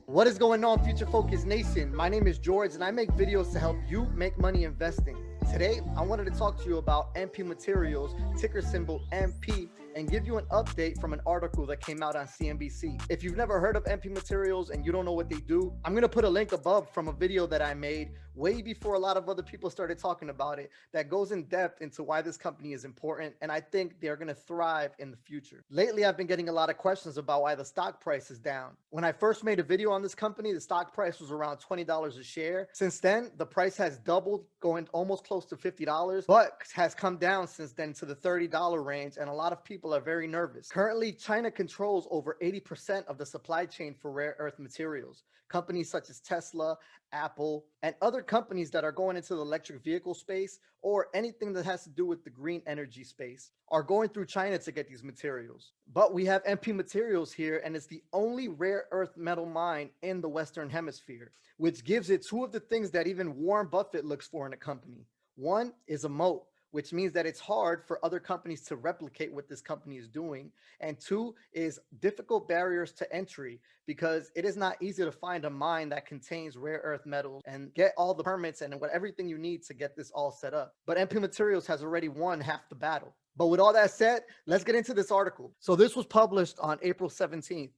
What is going on, Future Focus Nation? My name is George and I make videos to help you make money investing. Today, I wanted to talk to you about MP Materials, ticker symbol MP, and give you an update from an article that came out on CNBC. If you've never heard of MP Materials and you don't know what they do, I'm going to put a link above from a video that I made way before a lot of other people started talking about it that goes in depth into why this company is important, and I think they're going to thrive in the future. Lately, I've been getting a lot of questions about why the stock price is down. When I first made a video on this company, the stock price was around $20 a share. Since then, the price has doubled, going almost close to $50, but has come down since then to the $30 range, and a lot of people are very nervous. Currently, China controls over 80% of the supply chain for rare earth materials. Companies such as Tesla, Apple, and other companies that are going into the electric vehicle space or anything that has to do with the green energy space are going through China to get these materials. But we have MP Materials here, and it's the only rare earth metal mine in the Western Hemisphere, which gives it two of the things that even Warren Buffett looks for in a company. One is a moat, which means that it's hard for other companies to replicate what this company is doing. And two is difficult barriers to entry, because it is not easy to find a mine that contains rare earth metals and get all the permits and everything you need to get this all set up. But MP Materials has already won half the battle. But with all that said, let's get into this article. So this was published on April 17th.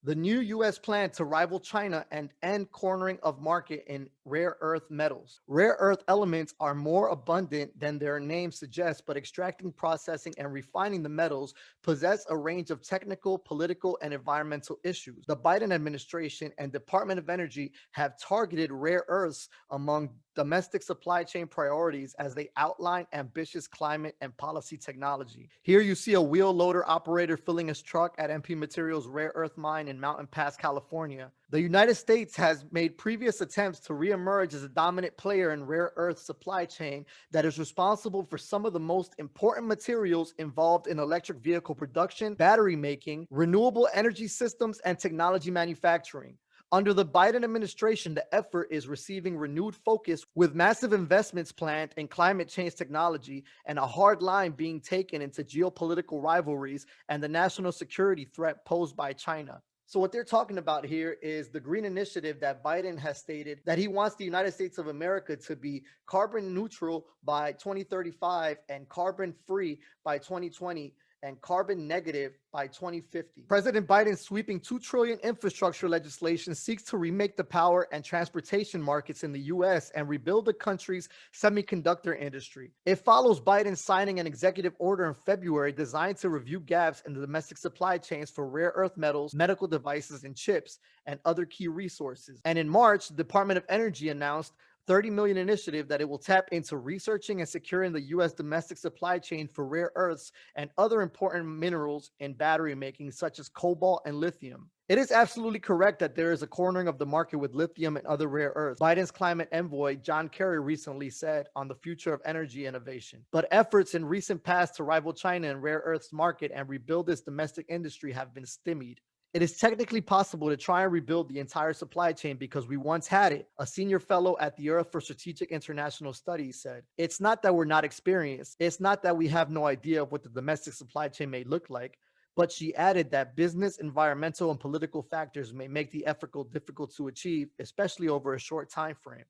The new U.S. plan to rival China and end cornering of market in rare earth metals. Rare earth elements are more abundant than their name suggests, but extracting, processing, and refining the metals possess a range of technical, political, and environmental issues. The Biden administration and Department of Energy have targeted rare earths among domestic supply chain priorities as they outline ambitious climate and policy technology. Here you see a wheel loader operator filling his truck at MP Materials rare earth mine in Mountain Pass, California. The United States has made previous attempts to reemerge as a dominant player in rare earth supply chain that is responsible for some of the most important materials involved in electric vehicle production, battery making, renewable energy systems, and technology manufacturing. Under the Biden administration, the effort is receiving renewed focus with massive investments planned in climate change technology and a hard line being taken into geopolitical rivalries and the national security threat posed by China. So what they're talking about here is the green initiative that Biden has stated that he wants the United States of America to be carbon neutral by 2035 and carbon free by 2020 and carbon negative by 2050. President Biden's sweeping $2 trillion infrastructure legislation seeks to remake the power and transportation markets in the U.S. and rebuild the country's semiconductor industry. It follows Biden signing an executive order in February designed to review gaps in the domestic supply chains for rare earth metals, medical devices, and chips, and other key resources. And in March, the Department of Energy announced $30 million initiative that it will tap into researching and securing the U.S. domestic supply chain for rare earths and other important minerals in battery making, such as cobalt and lithium. It is absolutely correct that there is a cornering of the market with lithium and other rare earths. Biden's climate envoy, John Kerry, recently said on the future of energy innovation. But efforts in recent past to rival China in rare earths market and rebuild its domestic industry have been stymied. It is technically possible to try and rebuild the entire supply chain because we once had it, a senior fellow at the Earth for Strategic International Studies said. It's not that we're not experienced. It's not that we have no idea of what the domestic supply chain may look like. But she added that business, environmental, and political factors may make the effort difficult to achieve, especially over a short time frame.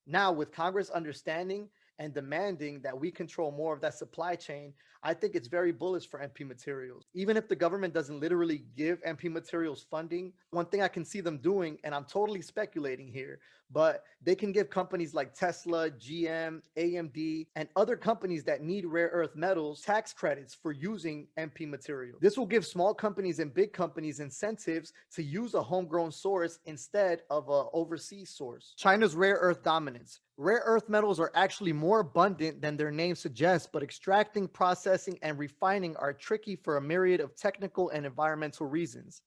Now, with Congress understanding and demanding that we control more of that supply chain, I think it's very bullish for MP Materials. Even if the government doesn't literally give MP Materials funding, one thing I can see them doing, and I'm totally speculating here, but they can give companies like Tesla, GM, AMD, and other companies that need rare earth metals tax credits for using MP Materials. This will give small companies and big companies incentives to use a homegrown source instead of an overseas source. China's rare earth dominance. Rare earth metals are actually more abundant than their name suggests, but extracting, processing, and refining are tricky for a myriad of technical and environmental reasons.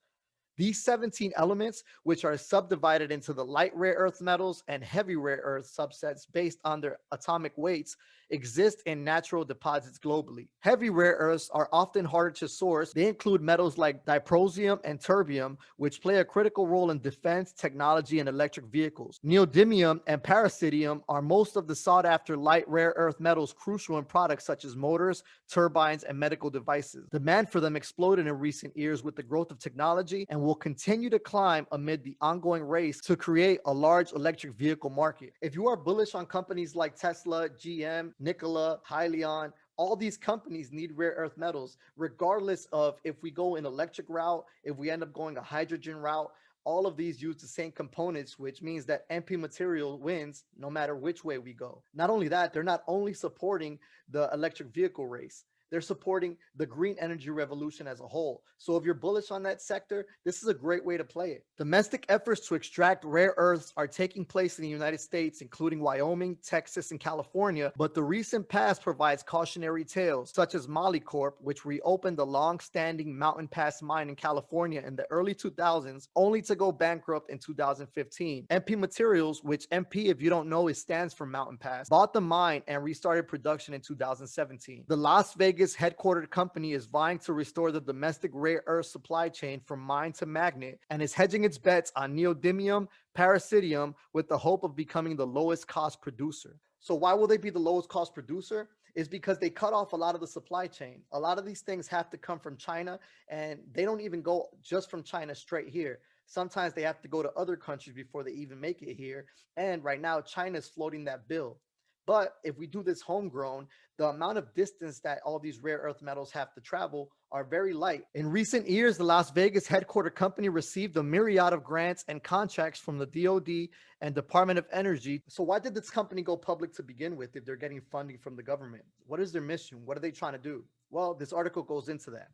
These 17 elements, which are subdivided into the light rare earth metals and heavy rare earth subsets based on their atomic weights, exist in natural deposits globally. Heavy rare earths are often harder to source. They include metals like dysprosium and terbium, which play a critical role in defense, technology, and electric vehicles. Neodymium and praseodymium are most of the sought-after light rare earth metals crucial in products such as motors, turbines, and medical devices. Demand for them exploded in recent years with the growth of technology and will continue to climb amid the ongoing race to create a large electric vehicle market. If you are bullish on companies like Tesla, GM, Nikola, Hyliion, all these companies need rare earth metals, regardless of if we go an electric route, if we end up going a hydrogen route. All of these use the same components, which means that MP Material wins no matter which way we go. Not only that, they're not only supporting the electric vehicle race, they're supporting the green energy revolution as a whole. So if you're bullish on that sector, this is a great way to play it. Domestic efforts to extract rare earths are taking place in the United States, including Wyoming, Texas, and California, but the recent past provides cautionary tales, such as Molycorp, which reopened the long-standing Mountain Pass mine in California in the early 2000s, only to go bankrupt in 2015. MP Materials, which MP, if you don't know, it stands for Mountain Pass, bought the mine and restarted production in 2017. The Las Vegas headquartered company is vying to restore the domestic rare earth supply chain from mine to magnet and is hedging its bets on neodymium, praseodymium with the hope of becoming the lowest cost producer. So why will they be the lowest cost producer? Is because they cut off a lot of the supply chain. A lot of these things have to come from China, and they don't even go just from China straight here. Sometimes they have to go to other countries before they even make it here. And right now, China's floating that bill. But if we do this homegrown, the amount of distance that all these rare earth metals have to travel are very light. In recent years, the Las Vegas headquartered company received a myriad of grants and contracts from the DoD and Department of Energy. So why did this company go public to begin with if they're getting funding from the government? What is their mission? What are they trying to do? Well, this article goes into that.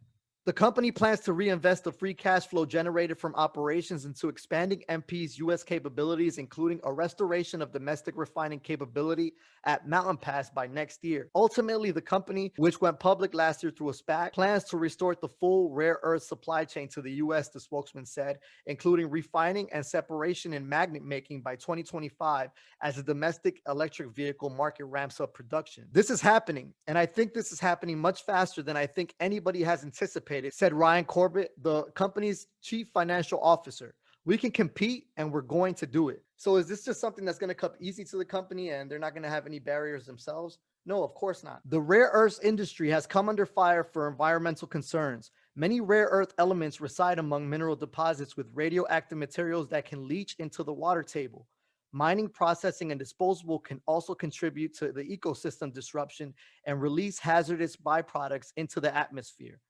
The company plans to reinvest the free cash flow generated from operations into expanding MP's U.S. capabilities, including a restoration of domestic refining capability at Mountain Pass by next year. Ultimately, the company, which went public last year through a SPAC, plans to restore the full rare earth supply chain to the U.S., the spokesman said, including refining and separation and magnet making by 2025 as the domestic electric vehicle market ramps up production. This is happening, and I think this is happening much faster than I think anybody has anticipated, said Ryan Corbett, the company's chief financial officer. We can compete and we're going to do it. So is this just something that's going to come easy to the company and they're not going to have any barriers themselves? No, of course not. The rare earths industry has come under fire for environmental concerns. Many rare earth elements reside among mineral deposits with radioactive materials that can leach into the water table. Mining, processing, and disposal can also contribute to the ecosystem disruption and release hazardous byproducts into the atmosphere.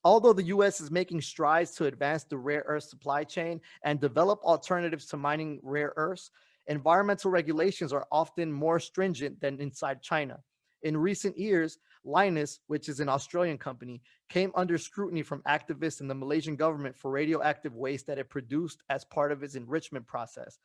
Although the U.S. is making strides to advance the rare earth supply chain and develop alternatives to mining rare earths, environmental regulations are often more stringent than inside China. In recent years, Lynas, which is an Australian company, came under scrutiny from activists in the Malaysian government for radioactive waste that it produced as part of its enrichment process.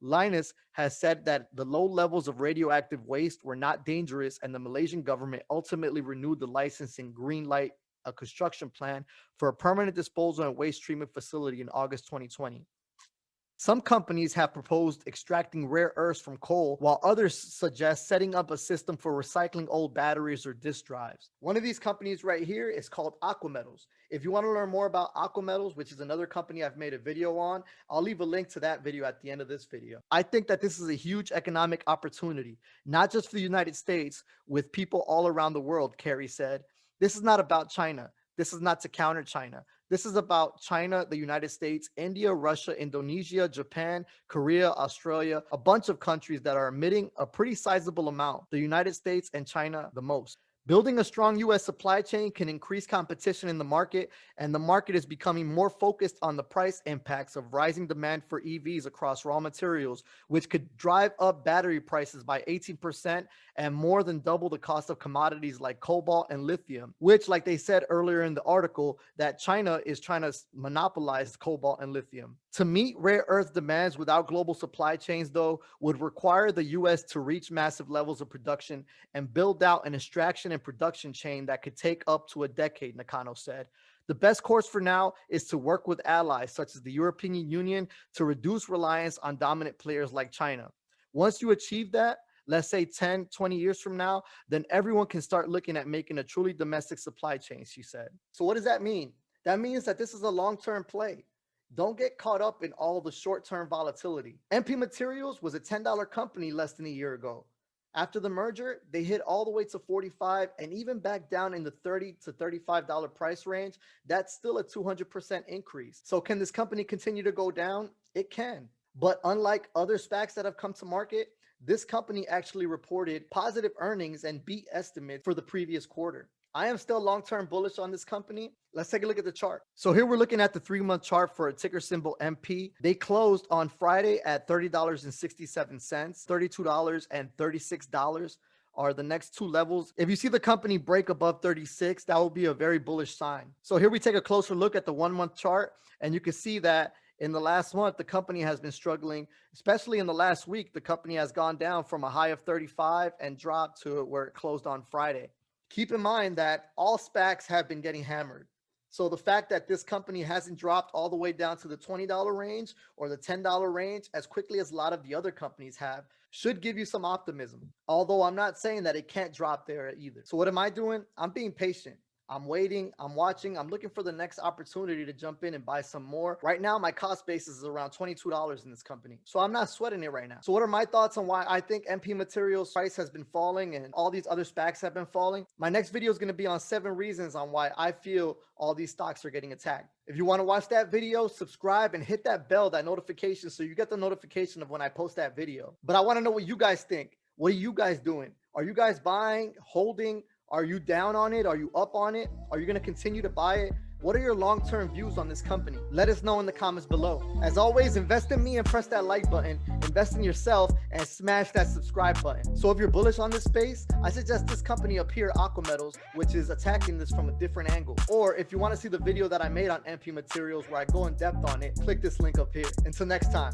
Lynas has said that the low levels of radioactive waste were not dangerous, and the Malaysian government ultimately renewed the licensing green light a construction plan for a permanent disposal and waste treatment facility in August 2020. Some companies have proposed extracting rare earths from coal, while others suggest setting up a system for recycling old batteries or disk drives. One of these companies right here is called Aquametals. If you want to learn more about Aquametals, which is another company I've made a video on, I'll leave a link to that video at the end of this video. I think that this is a huge economic opportunity, not just for the United States, with people all around the world, Kerry said. This is not about China. This is not to counter China. This is about China, the United States, India, Russia, Indonesia, Japan, Korea, Australia, a bunch of countries that are emitting a pretty sizable amount. The United States and China the most. Building a strong U.S. supply chain can increase competition in the market, and the market is becoming more focused on the price impacts of rising demand for EVs across raw materials, which could drive up battery prices by 18% and more than double the cost of commodities like cobalt and lithium, which, like they said earlier in the article, that China is trying to monopolize cobalt and lithium. To meet rare earth demands without global supply chains, though, would require the U.S. to reach massive levels of production and build out an extraction and production chain that could take up to a decade, Nakano said. The best course for now is to work with allies such as the European Union to reduce reliance on dominant players like China. Once you achieve that, let's say 10, 20 years from now, then everyone can start looking at making a truly domestic supply chain, she said. So what does that mean? That means that this is a long-term play. Don't get caught up in all the short-term volatility. MP Materials was a $10 company less than a year ago. After the merger, they hit all the way to 45 and even back down in the $30 to $35 price range. That's still a 200% increase. So can this company continue to go down? It can. But unlike other SPACs that have come to market, this company actually reported positive earnings and beat estimates for the previous quarter. I am still long-term bullish on this company. Let's take a look at the chart. So here we're looking at the 3-month chart for a ticker symbol MP. They closed on Friday at $30.67, $32 and $36 are the next two levels. If you see the company break above 36, that will be a very bullish sign. So here we take a closer look at the 1-month chart, and you can see that in the last month, the company has been struggling, especially in the last week. The company has gone down from a high of 35 and dropped to where it closed on Friday. Keep in mind that all SPACs have been getting hammered. So the fact that this company hasn't dropped all the way down to the $20 range or the $10 range as quickly as a lot of the other companies have should give you some optimism. Although I'm not saying that it can't drop there either. So what am I doing? I'm being patient. I'm waiting, I'm watching, I'm looking for the next opportunity to jump in and buy some more. Right now, my cost basis is around $22 in this company. So I'm not sweating it right now. So what are my thoughts on why I think MP Materials price has been falling and all these other SPACs have been falling? My next video is going to be on 7 reasons on why I feel all these stocks are getting attacked. If you want to watch that video, subscribe and hit that bell, that notification, so you get the notification of when I post that video. But I want to know what you guys think. What are you guys doing? Are you guys buying, holding? Are you down on it? Are you up on it? Are you going to continue to buy it? What are your long-term views on this company? Let us know in the comments below. As always, invest in me and press that like button. Invest in yourself and smash that subscribe button. So if you're bullish on this space, I suggest this company up here, Aqua Metals, which is attacking this from a different angle. Or if you want to see the video that I made on MP Materials where I go in depth on it, click this link up here. Until next time.